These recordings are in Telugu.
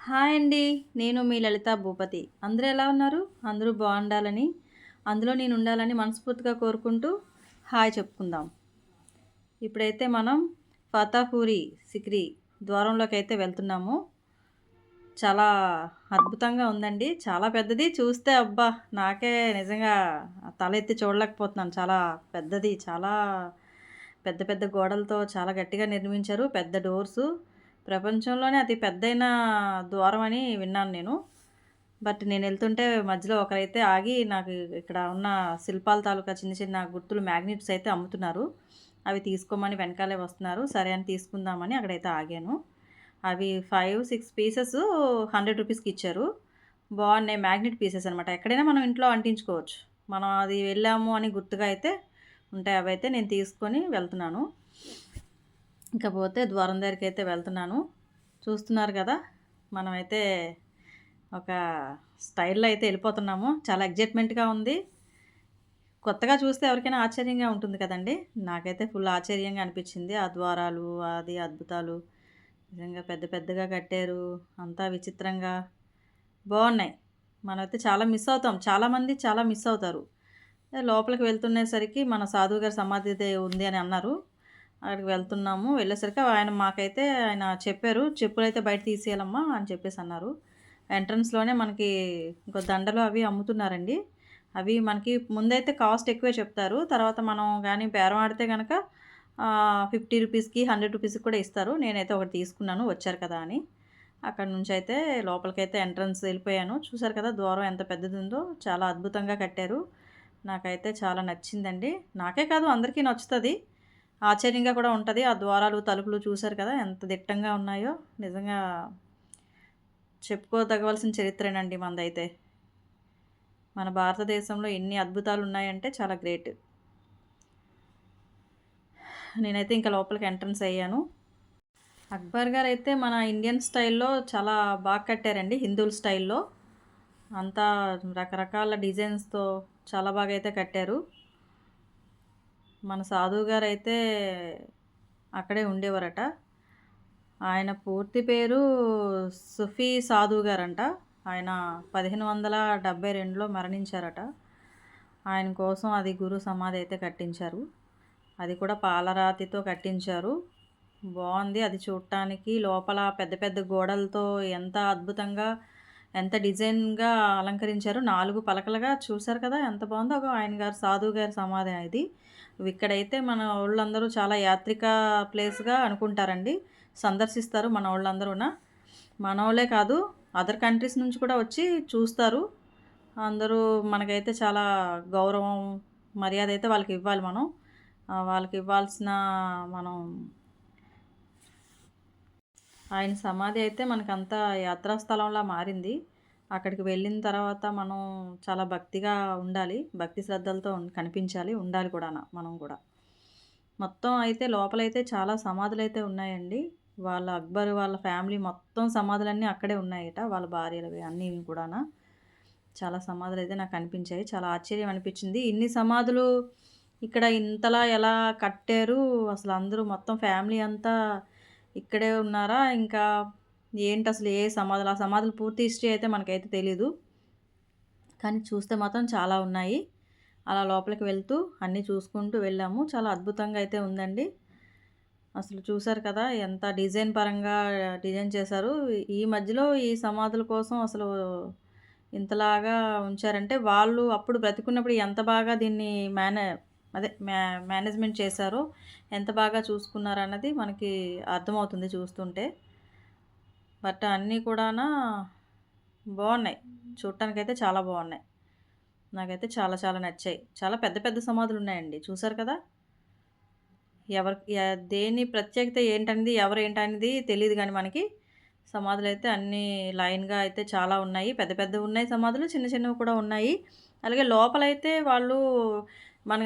హాయ్ అండి. నేను మీ లలిత భూపతి. అందరూ ఎలా ఉన్నారు? అందరూ బావుండాలని, అందులో నేను ఉండాలని మనస్ఫూర్తిగా కోరుకుంటూ హాయ్ చెప్పుకుందాం. ఇప్పుడైతే మనం ఫాతాపూరి సిక్రీ ద్వారంలోకైతే వెళ్తున్నాము. చాలా అద్భుతంగా ఉందండి. చాలా పెద్దది. చూస్తే అబ్బా! నాకే నిజంగా తలెత్తి చూడలేకపోతున్నాను. చాలా పెద్దది. చాలా పెద్ద పెద్ద గోడలతో చాలా గట్టిగా నిర్మించారు. పెద్ద డోర్సు. ప్రపంచంలోనే అతి పెద్దయిన ద్వారం అని విన్నాను నేను. బట్ నేనెళ్తుంటే మధ్యలో ఒకరైతే ఆగి నాకు ఇక్కడ ఉన్న శిల్పాల తాలూకా చిన్న చిన్న గుర్తులు మ్యాగ్నెట్స్ అయితే అమ్ముతున్నారు. అవి తీసుకోమని వెనకాలే వస్తున్నారు. సరే అని తీసుకుందామని అక్కడైతే ఆగాను. అవి 5, 6 పీసెస్ రూ. 100కి ఇచ్చారు. బాగున్నాయి. మ్యాగ్నెట్ పీసెస్ అనమాట. ఎక్కడైనా మనం ఇంట్లో అంటించుకోవచ్చు. మనం అది వెళ్ళాము అని గుర్తుగా అయితే ఉంటాయి. అవైతే నేను తీసుకొని వెళ్తున్నాను. ఇకపోతే ద్వారం దగ్గరికైతే వెళ్తున్నాను. చూస్తున్నారు కదా! మనమైతే ఒక స్టైల్‌లో అయితే వెళ్ళిపోతున్నాము. చాలా ఎక్సైట్‌మెంట్‌గా ఉంది. కొత్తగా చూస్తే ఎవరికైనా ఆశ్చర్యంగా ఉంటుంది కదండీ! నాకైతే ఫుల్ ఆశ్చర్యంగా అనిపించింది. ఆ ద్వారాలు, అది అద్భుతాలు. నిజంగా పెద్ద పెద్దగా కట్టారు. అంతా విచిత్రంగా బావున్నాయి. మనమైతే చాలా మిస్ అవుతాం. చాలామంది చాలా మిస్ అవుతారు. లోపలికి వెళ్తునేసరికి మన సాధువు గారి సమాధి ఉంది అని అన్నారు. అక్కడికి వెళ్తున్నాము. వెళ్ళేసరికి మాకైతే ఆయన చెప్పారు. "చెప్పులైతే బయట తీసేయాలమ్మా" అని చెప్పేసి అన్నారు. ఎంట్రన్స్‌లోనే మనకి ఇంకో దండలు అవి అమ్ముతున్నారండి. అవి మనకి ముందైతే కాస్ట్ ఎక్కువే చెప్తారు. తర్వాత మనం గాని బేరం ఆడితే గనక 50 రూపీస్‌కి, 100 రూపీస్‌కి కూడా ఇస్తారు. నేనైతే ఒకటి తీసుకున్నాను వచ్చారు కదా అని. అక్కడి నుంచయితే లోపలికైతే ఎంట్రన్స్ ఎళ్ళిపోయాను. చూసారు కదా! ద్వారం ఎంత పెద్దదుందో. చాలా అద్భుతంగా కట్టారు. నాకైతే చాలా నచ్చిందండి. నాకే కాదు అందరికీ నచ్చుతది. ఆశ్చర్యంగా కూడా ఉంటది. ఆ ద్వారాలు, తలుపులు చూసారు కదా! ఎంత దిట్టంగా ఉన్నాయో. నిజంగా చెప్పుకోదగవలసిన చరిత్రేనండి మనదైతే. మన భారతదేశంలో ఎన్ని అద్భుతాలున్నాయంటే చాలా గ్రేట్. నేనైతే ఇంక లోపలికి ఎంట్రన్స్ అయ్యాను. అక్బర్ గారైతే మన ఇండియన్ స్టైల్‌లో చాలా బాగా కట్టారండి. హిందువుల స్టైల్‌లో. అంతా రకరకాల డిజైన్స్‌తో చాలా బాగా అయితే కట్టారు. మన సాధువు గారైతే అక్కడే ఉండేవారట. ఆయన పూర్తి పేరు సుఫీ సాధు గారంట. ఆయన 1572లో మరణించారట. ఆయన కోసం అది గురు సమాధి అయితే కట్టించారు. అది కూడా పాలరాతితో కట్టించారు. బావుంది. అది చూడటానికి లోపల పెద్ద పెద్ద గోడలతో ఎంత అద్భుతంగా, ఎంత డిజైన్‌గా అలంకరించారు. 4 పలకలుగా చూసారు కదా! ఎంత బావుందో. అగో ఆయన గారు సాధువు గారి సమాధి ఇది. ఇక్కడైతే మన వోళ్ళందరూ చాలా యాత్రిక ప్లేస్‌గా అనుకుంటారండి. సందర్శిస్తారు మనోళ్ళందరూన. మనోళ్ళే కాదు అదర్ కంట్రీస్ నుంచి కూడా వచ్చి చూస్తారు. అందరూ మనకైతే చాలా గౌరవం, మర్యాదైతే వాళ్ళకివ్వాలి మనం. వాళ్ళకివ్వాల్సిన మనం ఆయన సమాధి అయితే మనకంతా యాత్రా స్థలంలా మారింది. అక్కడికి వెళ్ళిన తర్వాత మనం చాలా భక్తిగా ఉండాలి. భక్తి శ్రద్ధలతో కనిపించాలి. ఉండాలి కూడాన మనం గూడా. మొత్తం అయితే లోపలైతే చాలా సమాధులైతే ఉన్నాయండి. వాళ్ళ అక్బర్ వాళ్ళ ఫ్యామిలీ మొత్తం సమాధులన్నీ అక్కడే ఉన్నాయట. వాళ్ళ భార్యలవి అన్నీ కూడాన. చాలా సమాధులైతే నాకనిపించాయి. చాలా ఆశ్చర్యం అనిపించింది. ఇన్ని సమాధులు ఇక్కడ ఇంతలా ఎలా కట్టారు? అసలు అందరూ మొత్తం ఫ్యామిలీ అంతా ఇక్కడే ఉన్నారా? ఇంకా ఏంటసలు ఏ సమాధులు? ఆ సమాధుల పూర్తి హిస్టరీ అయితే మనకైతే తెలీదు. కానీ చూస్తే మాత్రం చాలా ఉన్నాయి. అలా లోపలికి వెళ్తూ అన్నీ చూసుకుంటూ వెళ్ళాము. చాలా అద్భుతంగా అయితే ఉందండి. అసలు చూసారు కదా! ఎంత డిజైన్ పరంగా డిజైన్ చేశారు. ఈ మధ్యలో ఈ సమాధుల కోసం అసలు ఇంతలాగా ఉంచారంటే, వాళ్ళు అప్పుడు బ్రతికున్నప్పుడు ఎంత బాగా దీన్ని అదే మేనేజ్‌మెంట్ చేశారో, ఎంత బాగా చూసుకున్నారన్నది మనకి అర్థమవుతుంది చూస్తుంటే. బట్ అన్నీ కూడానా బావున్నాయి. చూడటానికైతే చాలా బావున్నాయి. నాకైతే చాలా చాలా నచ్చాయి. చాలా పెద్ద పెద్ద సమాధులున్నాయండి. చూసారు కదా! ఎవరికి దేని ప్రత్యేకత ఏంటనేది, ఎవరేంటనేది తెలీదు గానీ మనకి. సమాధులైతే అన్నీ లైన్‌గా అయితే చాలా ఉన్నాయి. పెద్ద పెద్దవున్నాయి సమాధులు. చిన్న చిన్నవి కూడా ఉన్నాయి. అలాగే లోపలైతే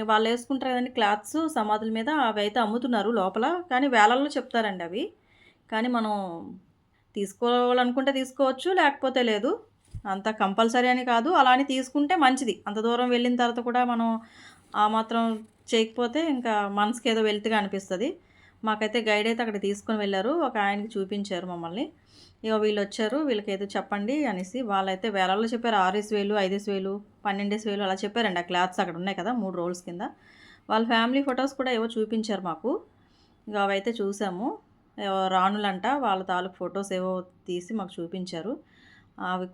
వాళ్ళేసుకుంటారు కదండీ క్లాత్స్ సమాధుల మీద అవైతే అమ్ముతున్నారు లోపల. కానీ వేలల్లో చెప్తారండి అవి. కానీ మనం తీసుకోవాలనుకుంటే తీసుకోవచ్చు. లేకపోతే లేదు. అంత కంపల్సరీ అని కాదు. అలా అని తీసుకుంటే మంచిది. అంత దూరం వెళ్ళిన తర్వాత కూడా మనం ఆ మాత్రం చేయకపోతే ఇంకా మనసుకేదో వెలితిగా అనిపిస్తది. మాకైతే గైడ్ అయితే అక్కడ తీసుకొని వెళ్ళారు. ఒక ఆయనకి చూపించారు మమ్మల్ని. ఇగో వీళ్ళొచ్చారు, వీళ్ళకేదో చెప్పండి అనేసి. వాళ్ళైతే వేలల్లో చెప్పారు. 6,000, 5,000, 12,000 అలా చెప్పారండి. ఆ క్లాత్స్ అక్కడ ఉన్నాయి కదా 3 రోల్స్ కింద. వాళ్ళ ఫ్యామిలీ ఫొటోస్ కూడా ఏవో చూపించారు మాకు. ఇక అవైతే చూసాము. రాణులంట, వాళ్ళ తాలూకు ఫొటోస్ ఏవో తీసి మాకు చూపించారు. అవి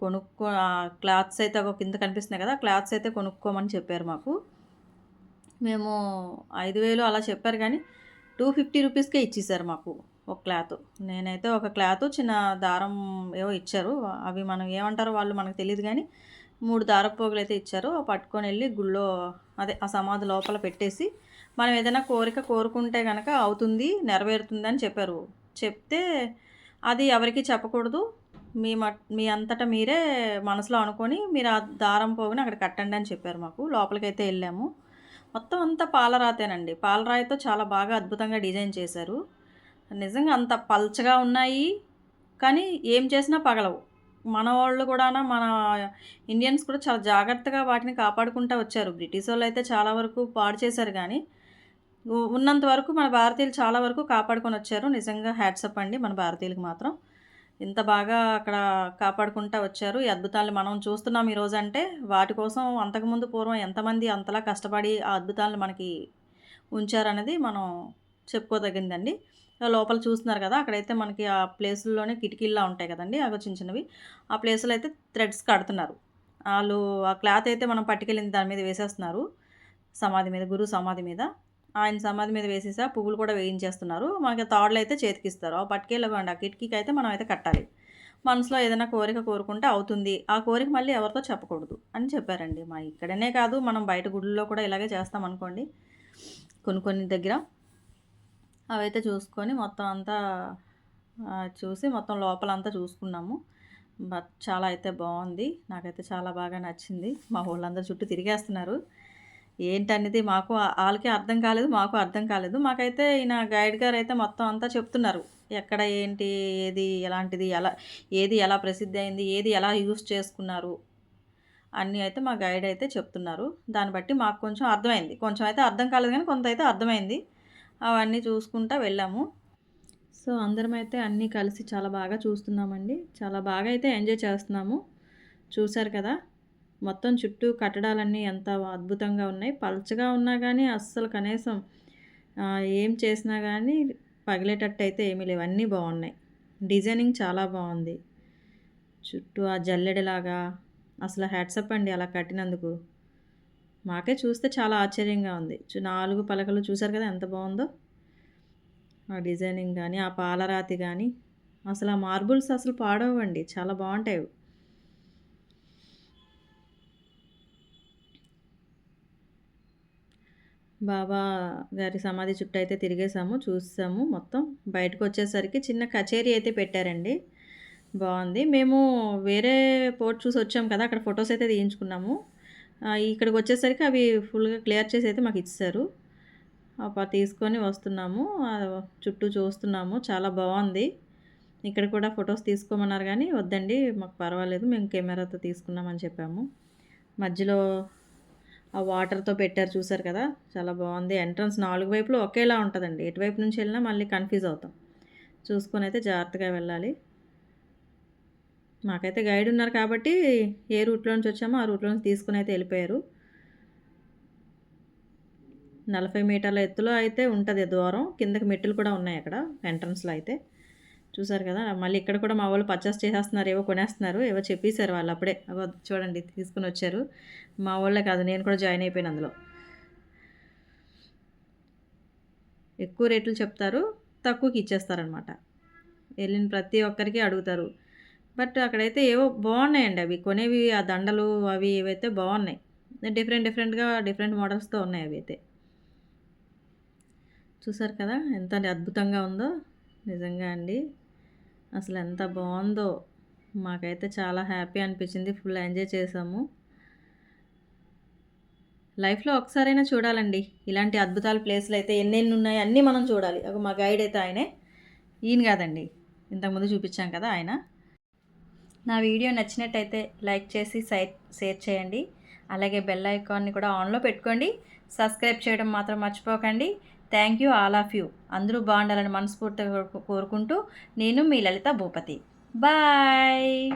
క్లాత్స్ అయితే ఒక కింద కనిపిస్తున్నాయి కదా, క్లాత్స్ అయితే కొనుక్కోమని చెప్పారు మాకు. మేము 5,000 అలా చెప్పారు కానీ 250 రూపీస్కే ఇచ్చేసారు మాకు ఒక క్లాత్. నేనైతే ఒక క్లాత్ చిన్న దారం ఏవో ఇచ్చారు. అవి మనం ఏమంటారో వాళ్ళు మనకు తెలియదు కానీ 3 దారపు పోగులు అయితే ఇచ్చారు. పట్టుకొని వెళ్ళి గుళ్ళో అదే ఆ సమాధి లోపల పెట్టేసి మనం ఏదైనా కోరిక కోరుకుంటే కనుక అవుతుంది, నెరవేరుతుంది అని చెప్పారు. చెప్తే అది ఎవరికి చెప్పకూడదు, మీ అంతటా మీరే మనసులో అనుకొని మీరు ఆ దారం పోగుని అక్కడ కట్టండి అని చెప్పారు మాకు. లోపలికైతే వెళ్ళాము. మొత్తం అంతా పాలరాతేనండి. పాలరాయితో చాలా బాగా అద్భుతంగా డిజైన్ చేశారు. నిజంగా అంత పల్చగా ఉన్నాయి, కానీ ఏం చేసినా పగలవు. మన వాళ్ళు కూడా, మన ఇండియన్స్ కూడా చాలా జాగ్రత్తగా వాటిని కాపాడుకుంటూ వచ్చారు. బ్రిటిష్ వాళ్ళు అయితే చాలా వరకు పాడు చేశారు కానీ ఉన్నంత వరకు మన భారతీయులు చాలా వరకు కాపాడుకొని వచ్చారు. నిజంగా హ్యాట్సప్ అండి మన భారతీయులకు మాత్రం. ఇంత బాగా అక్కడ కాపాడుకుంటూ వచ్చారు. ఈ అద్భుతాలను మనం చూస్తున్నాం ఈరోజు అంటే వాటి కోసం అంతకుముందు పూర్వం ఎంతమంది అంతలా కష్టపడి ఆ అద్భుతాలను మనకి ఉంచారనేది మనం చెప్పుకోదగిందండి. లోపల చూస్తున్నారు కదా, అక్కడైతే మనకి ఆ ప్లేసుల్లోనే కిటికీల్లా ఉంటాయి కదండి, అవి చిన్న చిన్నవి. ఆ ప్లేసులో అయితే థ్రెడ్స్ కడుతున్నారు వాళ్ళు. ఆ క్లాత్ అయితే మనం పట్టుకెళ్ళింది దాని మీద వేసేస్తున్నారు, సమాధి మీద, గురువు సమాధి మీద. ఆయన సమాధి మీద వేసేసా పువ్వులు కూడా వేయించేస్తున్నారు. మనకి తాడులు అయితే చేతికిస్తారు. ఆ పట్టుకెళ్ళకండి, ఆ కిటికీకి అయితే మనం అయితే కట్టాలి. మనసులో ఏదైనా కోరిక కోరుకుంటే అవుతుంది, ఆ కోరిక మళ్ళీ ఎవరితో చెప్పకూడదు అని చెప్పారండి. మా ఇక్కడనే కాదు, మనం బయట గుళ్ళలో కూడా ఇలాగే చేస్తాం అనుకోండి కొన్ని దగ్గర. అవైతే చూసుకొని మొత్తం అంతా చూసి మొత్తం లోపలంతా చూసుకున్నాము. బట్ చాలా అయితే బాగుంది, నాకైతే చాలా బాగా నచ్చింది. మా వాళ్ళందరూ చుట్టూ తిరిగేస్తున్నారు. ఏంటనేది మాకు వాళ్ళకి అర్థం కాలేదు, మాకు అర్థం కాలేదు. మాకైతే ఈయన గైడ్ గారు అయితే మొత్తం అంతా చెప్తున్నారు. ఎక్కడ ఏంటి, ఏది ఎలాంటిది, ఏది ఎలా ప్రసిద్ధి అయింది, ఏది ఎలా యూస్ చేసుకున్నారు అన్నీ అయితే మా గైడ్ అయితే చెప్తున్నారు. దాన్ని బట్టి మాకు కొంచెం అర్థమైంది. కొంచెం అయితే అర్థం కాలేదు కానీ కొంత అయితే అర్థమైంది. అవన్నీ చూసుకుంటూ వెళ్ళాము. సో అందరం అయితే అన్నీ కలిసి చాలా బాగా చూస్తున్నామండి. చాలా బాగా అయితే ఎంజాయ్ చేస్తున్నాము. చూశారు కదా, మొత్తం చుట్టూ కట్టడాలన్నీ ఎంత అద్భుతంగా ఉన్నాయి. పల్చగా ఉన్నా కానీ అస్సలు కనీసం ఏం చేసినా కానీ పగిలేటట్టు అయితే ఏమీ లేవు, అన్నీ బాగున్నాయి. డిజైనింగ్ చాలా బాగుంది. చుట్టూ ఆ జల్లెడలాగా అసలు హ్యాట్సప్ అండి అలా కట్టినందుకు. మాకే చూస్తే చాలా ఆశ్చర్యంగా ఉంది. 4 పలకలు చూశారు కదా ఎంత బాగుందో. ఆ డిజైనింగ్ కానీ, ఆ పాలరాతి కానీ, అసలు ఆ మార్బుల్స్ అసలు పాడవండి, చాలా బాగుంటాయి. బాబా గారి సమాధి చుట్టూ అయితే తిరిగేసాము, చూసాము మొత్తం. బయటకు వచ్చేసరికి చిన్న కచేరీ అయితే పెట్టారండి, బాగుంది. మేము వేరే పోర్ట్ చూసి వచ్చాము కదా, అక్కడ ఫొటోస్ అయితే తీయించుకున్నాము. ఇక్కడికి వచ్చేసరికి అవి ఫుల్గా క్లియర్ చేసి అయితే మాకు ఇచ్చారు. తీసుకొని వస్తున్నాము, చుట్టూ చూస్తున్నాము. చాలా బాగుంది. ఇక్కడ కూడా ఫొటోస్ తీసుకోమన్నారు కానీ వద్దండి మాకు పర్వాలేదు, మేము కెమెరాతో తీసుకున్నామని చెప్పాము. మధ్యలో ఆ వాటర్తో పెట్టారు చూసారు కదా, చాలా బాగుంది. ఎంట్రన్స్ 4 వైపులు ఒకేలా ఉంటుందండి, ఎటువైపు నుంచి వెళ్ళినా మళ్ళీ కన్ఫ్యూజ్ అవుతాం. చూసుకొని అయితే జాగ్రత్తగా వెళ్ళాలి. మాకైతే గైడ్ ఉన్నారు కాబట్టి ఏ రూట్లో నుంచి వచ్చామో ఆ రూట్లో నుంచి తీసుకుని అయితే వెళ్ళిపోయారు. 40 మీటర్ల ఎత్తులో అయితే ఉంటుంది ద్వారం, కిందకి మెట్టులు కూడా ఉన్నాయి అక్కడ ఎంట్రన్స్లో అయితే. చూసారు కదా, మళ్ళీ ఇక్కడ కూడా మా వాళ్ళు పర్చేస్ చేసేస్తున్నారు, ఏవో కొనేస్తున్నారు, ఏవో చెప్పేశారు వాళ్ళు అప్పుడే. అగో చూడండి తీసుకుని వచ్చారు. మా వాళ్ళే కాదు, నేను కూడా జాయిన్ అయిపోయాను అందులో. ఎక్కువ రేట్లు చెప్తారు, తక్కువకి ఇచ్చేస్తారనమాట. వెళ్ళిన ప్రతి ఒక్కరికి అడుగుతారు. బట్ అక్కడైతే ఏవో బాగున్నాయండి అవి కొనేవి, ఆ దండలు అవి ఏవైతే బాగున్నాయి. డిఫరెంట్గా డిఫరెంట్ మోడల్స్తో ఉన్నాయి అవి అయితే. చూసారు కదా ఎంత అద్భుతంగా ఉందో, నిజంగా అండి అసలు ఎంత బాగుందో. మాకైతే చాలా హ్యాపీ అనిపించింది, ఫుల్ ఎంజాయ్ చేసాము. లైఫ్లో ఒకసారైనా చూడాలండి ఇలాంటి అద్భుతాల ప్లేస్లు అయితే. ఎన్నెన్ని ఉన్నాయి అన్నీ మనం చూడాలి. మా గైడ్ అయితే ఆయనే, ఈయన కాదండి, ఇంతకుముందు చూపించాం కదా ఆయన. నా వీడియో నచ్చినట్టయితే లైక్ చేసి షేర్ చేయండి. అలాగే బెల్ ఐకాన్ని కూడా ఆన్లో పెట్టుకోండి. సబ్స్క్రైబ్ చేయడం మాత్రం మర్చిపోకండి. Thank you all of you. అందరూ బాగుండాలని మనస్ఫూర్తిగా కోరుకుంటూ నేను మీ లలిత భూపతి. బాయ్.